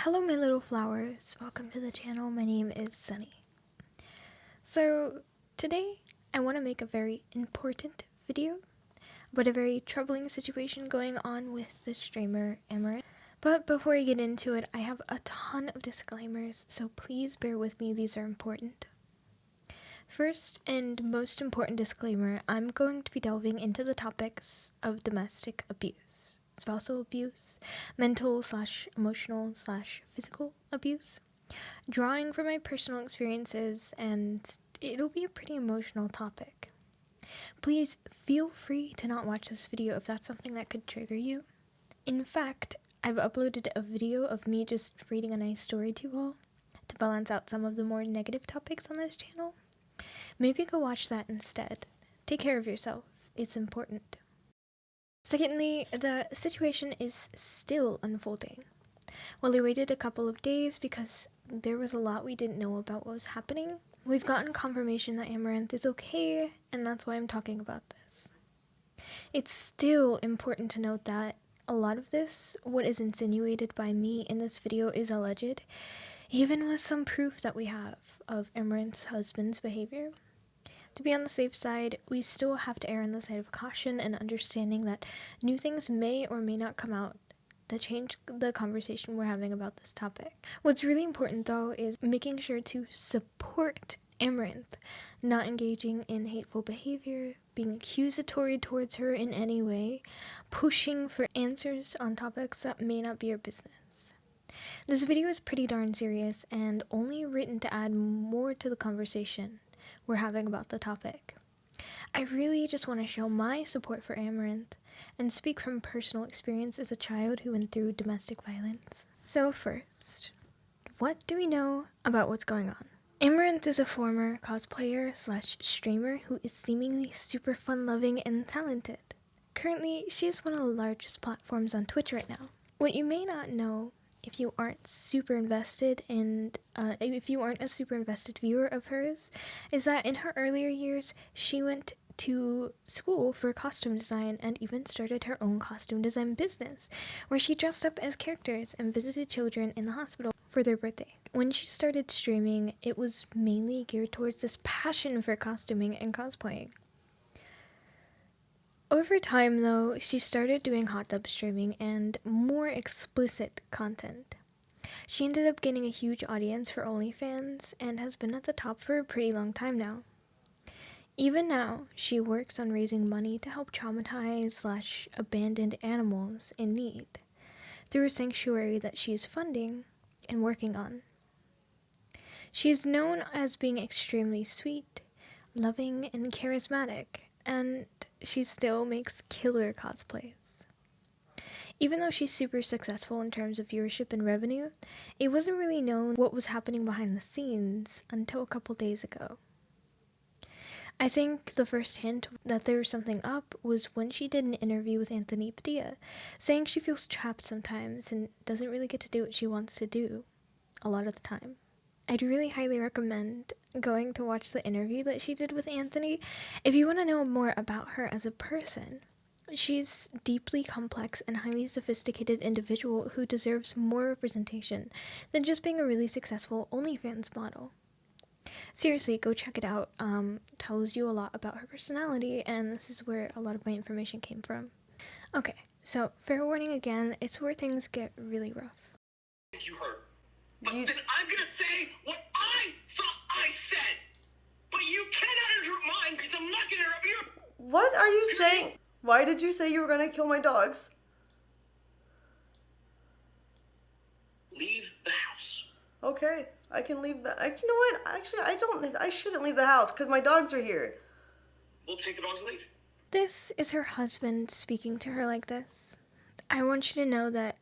Hello my little flowers, welcome to the channel. My name is Sunny. So today I want to make a very important video about a very troubling situation going on with the streamer Amouranth. But before I get into it, I have a ton of disclaimers, so please bear with me, these are important. First and most important disclaimer, I'm going to be delving into the topics of domestic abuse, spousal abuse, mental/emotional/physical abuse, drawing from my personal experiences, and it'll be a pretty emotional topic. Please feel free to not watch this video if that's something that could trigger you. In fact, I've uploaded a video of me just reading a nice story to you all to balance out some of the more negative topics on this channel. Maybe go watch that instead. Take care of yourself, it's important. Secondly, the situation is still unfolding. While we waited a couple of days because there was a lot we didn't know about what was happening, we've gotten confirmation that Amouranth is okay, and that's why I'm talking about this. It's still important to note that a lot of this, what is insinuated by me in this video, is alleged, even with some proof that we have of Amouranth's husband's behavior. To be on the safe side, we still have to err on the side of caution and understanding that new things may or may not come out that change the conversation we're having about this topic. What's really important though is making sure to support Amouranth, not engaging in hateful behavior, being accusatory towards her in any way, pushing for answers on topics that may not be your business. This video is pretty darn serious and only written to add more to the conversation we're having about the topic. I really just want to show my support for Amouranth and speak from personal experience as a child who went through domestic violence. So first, what do we know about what's going on? Amouranth is a former cosplayer/streamer who is seemingly super fun-loving and talented. Currently, she's one of the largest platforms on Twitch right now. What you may not know if you aren't a super invested viewer of hers, is that in her earlier years, she went to school for costume design and even started her own costume design business, where she dressed up as characters and visited children in the hospital for their birthday. When she started streaming, it was mainly geared towards this passion for costuming and cosplaying. Over time, though, she started doing hot tub streaming and more explicit content. She ended up gaining a huge audience for OnlyFans and has been at the top for a pretty long time now. Even now, she works on raising money to help traumatized/abandoned animals in need through a sanctuary that she is funding and working on. She is known as being extremely sweet, loving, and charismatic, and she still makes killer cosplays. Even though she's super successful in terms of viewership and revenue, it wasn't really known what was happening behind the scenes until a couple days ago. I think the first hint that there was something up was when she did an interview with Anthony Padilla, saying she feels trapped sometimes and doesn't really get to do what she wants to do a lot of the time. I'd really highly recommend going to watch the interview that she did with Anthony if you want to know more about her as a person. She's a deeply complex and highly sophisticated individual who deserves more representation than just being a really successful OnlyFans model. Seriously, go check it out. Tells you a lot about her personality, and this is where a lot of my information came from. Okay, so fair warning again, it's where things get really rough. You heard. But then I'm gonna say what I thought I said. But you cannot interrupt mine because I'm not gonna interrupt you. What are you saying? Why did you say you were gonna kill my dogs? Leave the house. Okay, I can leave the. You know what? Actually, I shouldn't leave the house because my dogs are here. We'll take the dogs and leave. This is her husband speaking to her like this. I want you to know that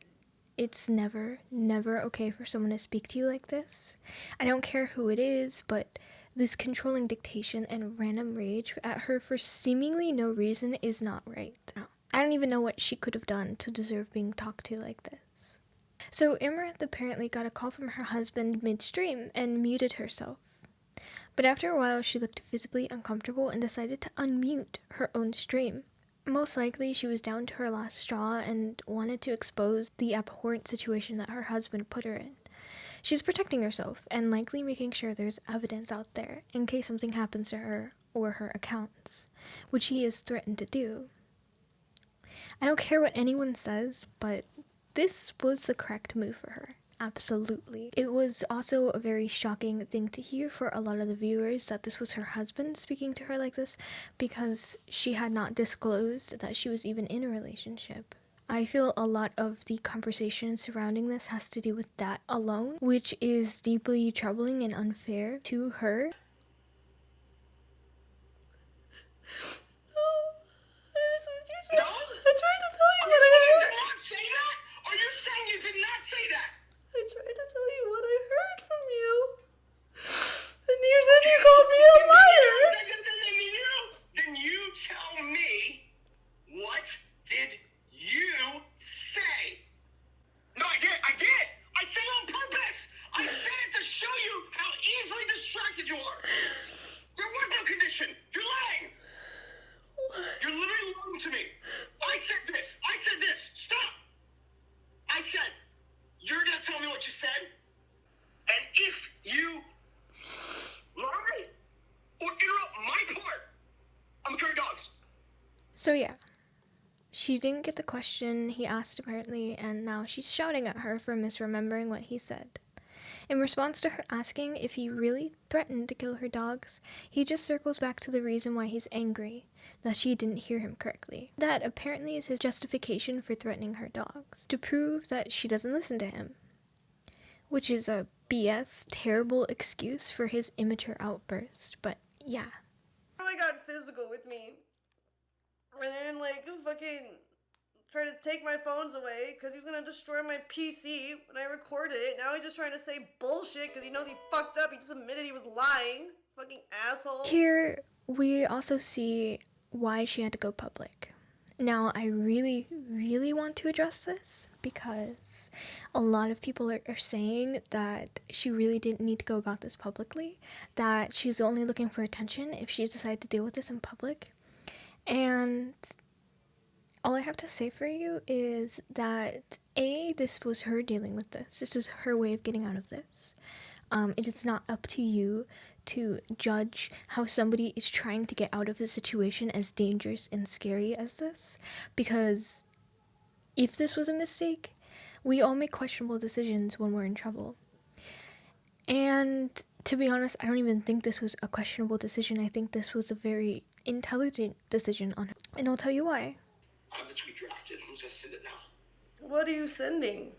it's never okay for someone to speak to you like this. I don't care who it is, but this controlling dictation and random rage at her for seemingly no reason is not right. I don't even know what she could have done to deserve being talked to like this. So Amouranth apparently got a call from her husband midstream and muted herself. But after a while, she looked visibly uncomfortable and decided to unmute her own stream. Most likely, she was down to her last straw and wanted to expose the abhorrent situation that her husband put her in. She's protecting herself and likely making sure there's evidence out there in case something happens to her or her accounts, which he has threatened to do. I don't care what anyone says, but this was the correct move for her. Absolutely. It was also a very shocking thing to hear for a lot of the viewers that this was her husband speaking to her like this, because she had not disclosed that she was even in a relationship. I feel a lot of the conversation surrounding this has to do with that alone, which is deeply troubling and unfair to her. No? I tried to tell you Are what you I saying you heard. did not say that? Are you saying you did not say that? I tried to tell you what I heard from you. And then you called me a liar. Then you tell me, what did you say? No, I did. I said it on purpose. I said it to show you how easily distracted you are. There was no condition. You're lying. You're literally lying to me. I said this. Stop. I said, you're going to tell me what you said? And if you lie or interrupt my part, I'm going to carry dogs. So yeah, she didn't get the question he asked apparently, and now she's shouting at her for misremembering what he said. In response to her asking if he really threatened to kill her dogs, he just circles back to the reason why he's angry, that she didn't hear him correctly. That apparently is his justification for threatening her dogs, to prove that she doesn't listen to him. Which is a BS, terrible excuse for his immature outburst, but yeah. He really got physical with me. And then, fucking tried to take my phones away because he was going to destroy my PC when I recorded it. Now he's just trying to say bullshit because he knows he fucked up. He just admitted he was lying. Fucking asshole. Here, we also see why she had to go public. Now, I really, really want to address this because a lot of people are saying that she really didn't need to go about this publicly, that she's only looking for attention if she decided to deal with this in public. And all I have to say for you is that, A, this was her dealing with this. This was her way of getting out of this. It is not up to you to judge how somebody is trying to get out of a situation as dangerous and scary as this, because if this was a mistake, we all make questionable decisions when we're in trouble. And to be honest, I don't even think this was a questionable decision. I think this was a very intelligent decision on her, and I'll tell you why. I have the tweet drafted. I'm just gonna send it now. What are you sending?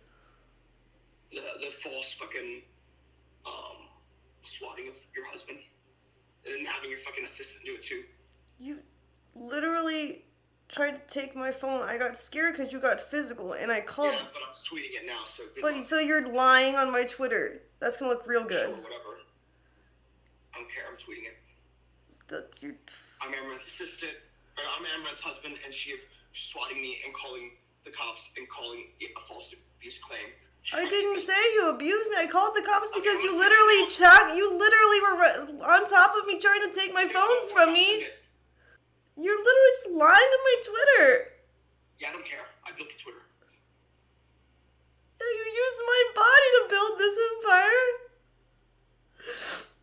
The false fucking swatting of your husband, and then having your fucking assistant do it too. You literally tried to take my phone. I got scared because you got physical, and I called. Yeah, but I'm tweeting it now, so good But luck. so you're lying on my Twitter. That's gonna look real good. Sure, whatever. I don't care. I'm tweeting it. You I'm Amouranth's assistant, or I'm Amouranth's husband, and she is swatting me and calling the cops and calling it a false abuse claim. I didn't say you abused me. I called the cops because you literally were on top of me trying to take my phones from me. You're literally just lying to my Twitter. Yeah, I don't care. I built the Twitter. Yeah, you used my body to build this empire.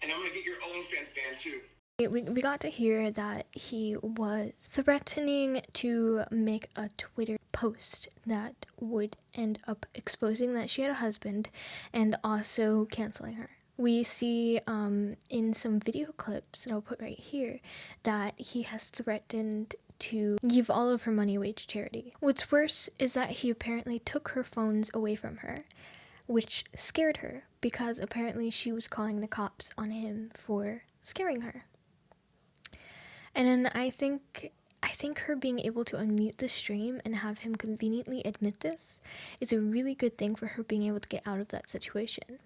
And I'm gonna get your OnlyFans banned too. We got to hear that he was threatening to make a Twitter post that would end up exposing that she had a husband and also canceling her. We see in some video clips that I'll put right here that he has threatened to give all of her money away to charity. What's worse is that he apparently took her phones away from her, which scared her because apparently she was calling the cops on him for scaring her. And then I think her being able to unmute the stream and have him conveniently admit this is a really good thing for her being able to get out of that situation.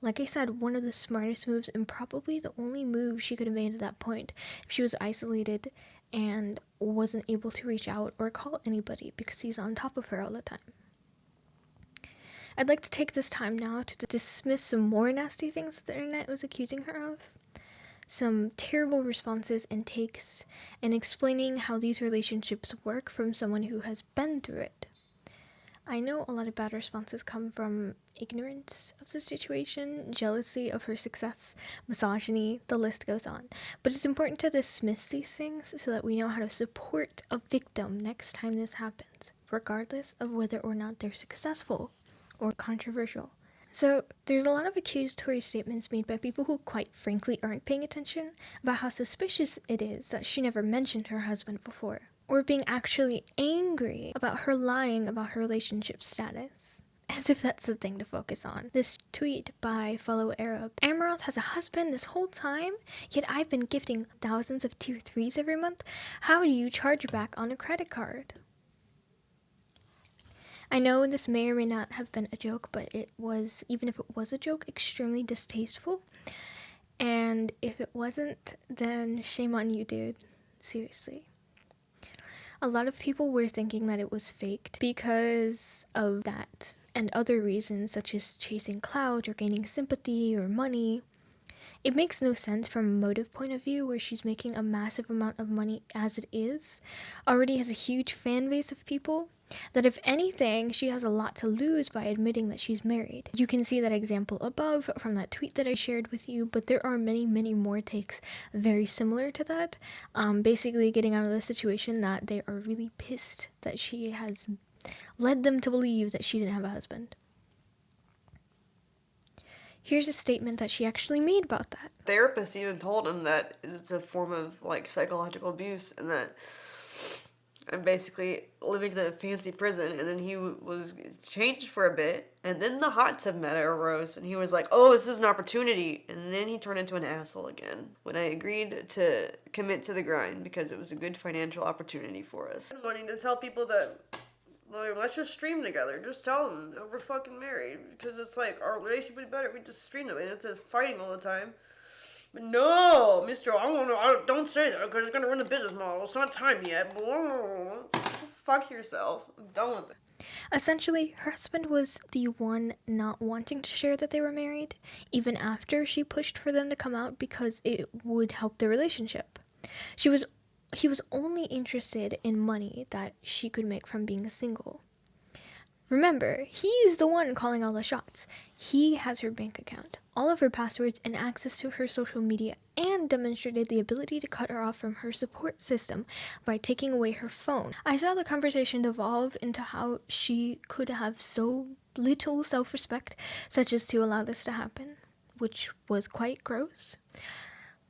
Like I said, one of the smartest moves and probably the only move she could have made at that point if she was isolated and wasn't able to reach out or call anybody because he's on top of her all the time. I'd like to take this time now to dismiss some more nasty things that the internet was accusing her of. some terrible responses and takes, and explaining how these relationships work from someone who has been through it. I know a lot of bad responses come from ignorance of the situation, jealousy of her success, misogyny, the list goes on. But it's important to dismiss these things so that we know how to support a victim next time this happens, regardless of whether or not they're successful or controversial. So, there's a lot of accusatory statements made by people who quite frankly aren't paying attention about how suspicious it is that she never mentioned her husband before, or being actually angry about her lying about her relationship status. As if that's the thing to focus on. This tweet by fellow Arab. Amouranth has a husband this whole time, yet I've been gifting thousands of tier 3s every month. How do you charge back on a credit card? I know this may or may not have been a joke, but it was, even if it was a joke, extremely distasteful. And if it wasn't, then shame on you, dude. Seriously. A lot of people were thinking that it was faked because of that and other reasons, such as chasing clout or gaining sympathy or money. It makes no sense from a motive point of view, where she's making a massive amount of money as it is, already has a huge fan base of people, that if anything, she has a lot to lose by admitting that she's married. You can see that example above from that tweet that I shared with you, but there are many, many more takes very similar to that, basically getting out of the situation that they are really pissed that she has led them to believe that she didn't have a husband. Here's a statement that she actually made about that. Therapist even told him that it's a form of like psychological abuse, and that I'm basically living in a fancy prison. And then he was changed for a bit, and then the hot tub meta arose, and he was like, oh, this is an opportunity. And then he turned into an asshole again when I agreed to commit to the grind because it was a good financial opportunity for us. I'm wanting to tell people that, like, let's just stream together. Just tell them that we're fucking married, because it's like our relationship would be better if we just stream them, and it's fighting all the time. But no, Mister, don't say that because it's gonna ruin the business model. It's not time yet. Fuck yourself. I'm done with it. Essentially, her husband was the one not wanting to share that they were married, even after she pushed for them to come out because it would help their relationship. He was only interested in money that she could make from being single. Remember, he's the one calling all the shots. He has her bank account, all of her passwords, and access to her social media, and demonstrated the ability to cut her off from her support system by taking away her phone. I saw the conversation devolve into how she could have so little self-respect, such as to allow this to happen, which was quite gross.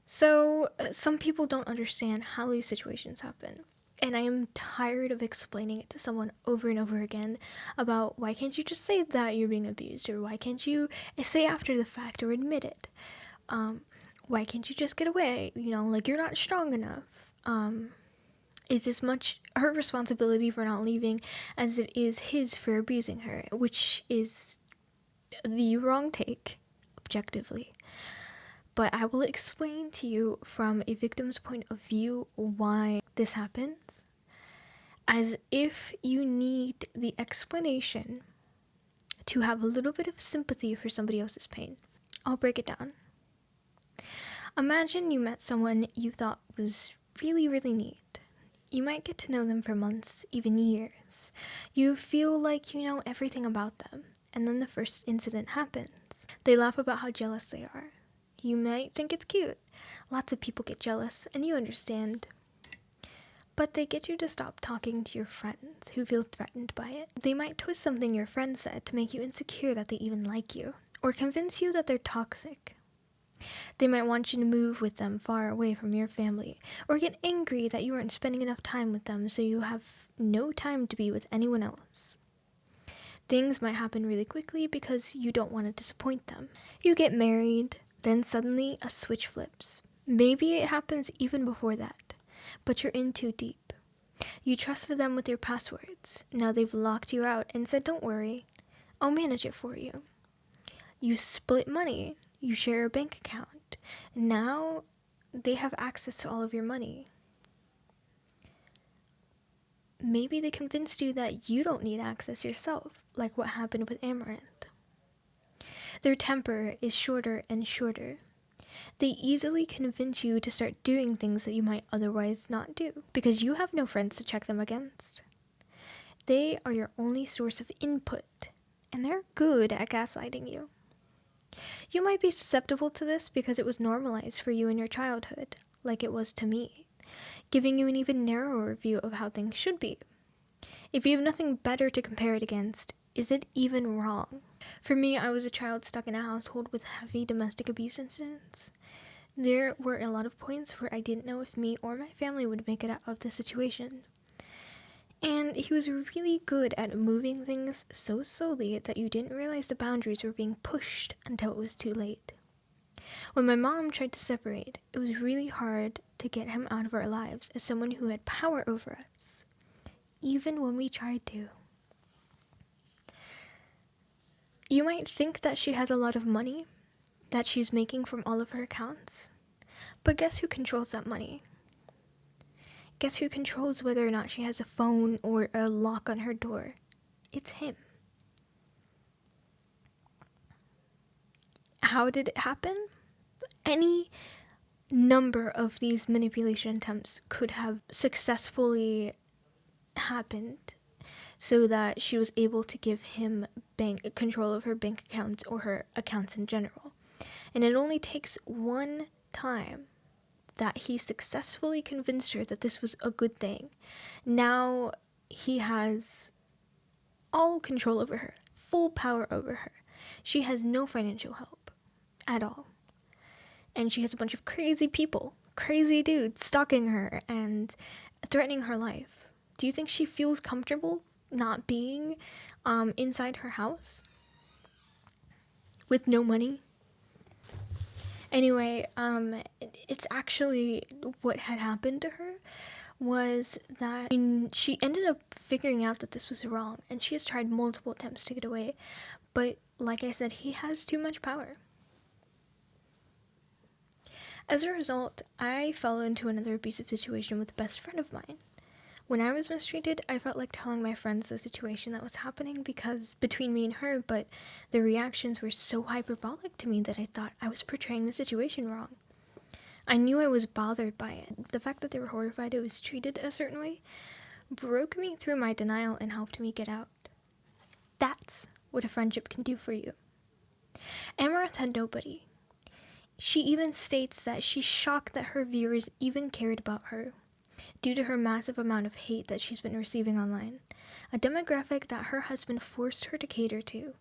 So, some people don't understand how these situations happen. And I am tired of explaining it to someone over and over again about why can't you just say that you're being abused, or why can't you say after the fact or admit it? Why can't you just get away? Like you're not strong enough. It's as much her responsibility for not leaving as it is his for abusing her, which is the wrong take, objectively. But I will explain to you from a victim's point of view why this happens, as if you need the explanation to have a little bit of sympathy for somebody else's pain. I'll break it down. Imagine you met someone you thought was really, really neat. You might get to know them for months, even years. You feel like you know everything about them, and then the first incident happens. They laugh about how jealous they are. You might think it's cute. Lots of people get jealous, and you understand. But they get you to stop talking to your friends who feel threatened by it. They might twist something your friend said to make you insecure that they even like you, or convince you that they're toxic. They might want you to move with them far away from your family, or get angry that you aren't spending enough time with them, so you have no time to be with anyone else. Things might happen really quickly because you don't want to disappoint them. You get married, then suddenly a switch flips. Maybe it happens even before that, but you're in too deep. You trusted them with your passwords. Now they've locked you out and said, don't worry, I'll manage it for you. You split money. You share a bank account. Now they have access to all of your money. Maybe they convinced you that you don't need access yourself, like what happened with Amouranth. Their temper is shorter and shorter. They easily convince you to start doing things that you might otherwise not do, because you have no friends to check them against. They are your only source of input, and they're good at gaslighting you. You might be susceptible to this because it was normalized for you in your childhood, like it was to me, giving you an even narrower view of how things should be. If you have nothing better to compare it against, is it even wrong? For me, I was a child stuck in a household with heavy domestic abuse incidents. There were a lot of points where I didn't know if me or my family would make it out of the situation. And he was really good at moving things so slowly that you didn't realize the boundaries were being pushed until it was too late. When my mom tried to separate, it was really hard to get him out of our lives as someone who had power over us, even when we tried to. You might think that she has a lot of money that she's making from all of her accounts, but guess who controls that money? Guess who controls whether or not she has a phone or a lock on her door? It's him. How did it happen? Any number of these manipulation attempts could have successfully happened so that she was able to give him control of her bank accounts or her accounts in general. And it only takes one time that he successfully convinced her that this was a good thing. Now he has all control over her, full power over her. She has no financial help at all. And she has a bunch of crazy people, crazy dudes stalking her and threatening her life. Do you think she feels comfortable not being inside her house with no money? Anyway, it's actually what had happened to her was that she ended up figuring out that this was wrong, and she has tried multiple attempts to get away, but like I said, he has too much power. As a result, I fell into another abusive situation with a best friend of mine. When I was mistreated, I felt like telling my friends the situation that was happening because between me and her, but the reactions were so hyperbolic to me that I thought I was portraying the situation wrong. I knew I was bothered by it. The fact that they were horrified I was treated a certain way broke me through my denial and helped me get out. That's what a friendship can do for you. Amouranth had nobody. She even states that she's shocked that her viewers even cared about her, due to her massive amount of hate that she's been receiving online, a demographic that her husband forced her to cater to.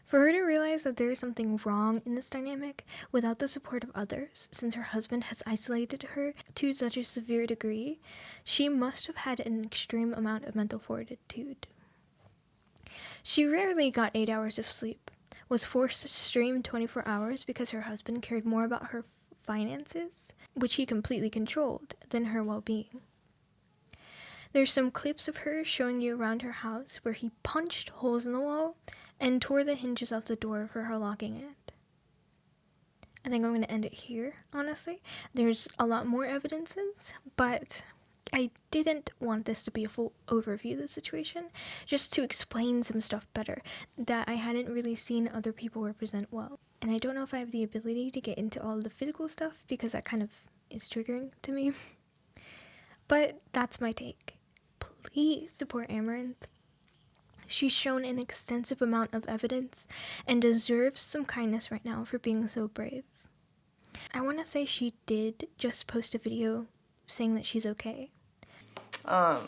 For her to realize that there is something wrong in this dynamic without the support of others, since her husband has isolated her to such a severe degree, she must have had an extreme amount of mental fortitude. She rarely got 8 hours of sleep, was forced to stream 24 hours because her husband cared more about her finances, which he completely controlled, than her well-being. There's some clips of her showing you around her house where he punched holes in the wall and tore the hinges off the door for her locking it. I think I'm going to end it here, honestly. There's a lot more evidences, but I didn't want this to be a full overview of the situation, just to explain some stuff better that I hadn't really seen other people represent well. And I don't know if I have the ability to get into all the physical stuff because that kind of is triggering to me. But that's my take. Please support Amouranth. She's shown an extensive amount of evidence and deserves some kindness right now for being so brave. I want to say she did just post a video saying that she's okay. So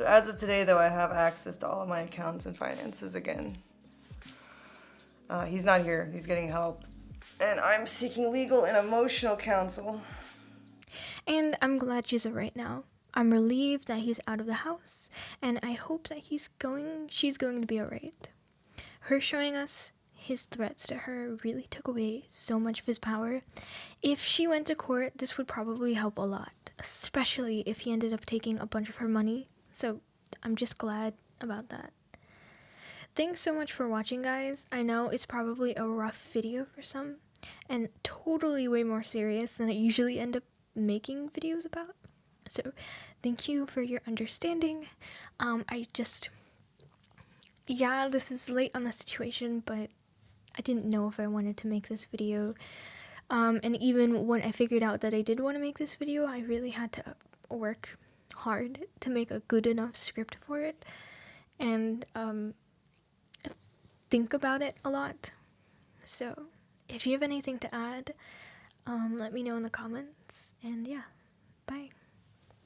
as of today, though, I have access to all of my accounts and finances again. He's not here. He's getting help. And I'm seeking legal and emotional counsel. And I'm glad she's alright now. I'm relieved that he's out of the house, and I hope that she's going to be alright. Her showing us his threats to her really took away so much of his power. If she went to court, this would probably help a lot, especially if he ended up taking a bunch of her money. So I'm just glad about that. Thanks so much for watching, guys. I know it's probably a rough video for some, and totally way more serious than I usually end up making videos about. So thank you for your understanding. This is late on the situation, but I didn't know if I wanted to make this video. And even when I figured out that I did want to make this video, I really had to work hard to make a good enough script for it, and think about it a lot. So if you have anything to add, let me know in the comments, and yeah, bye.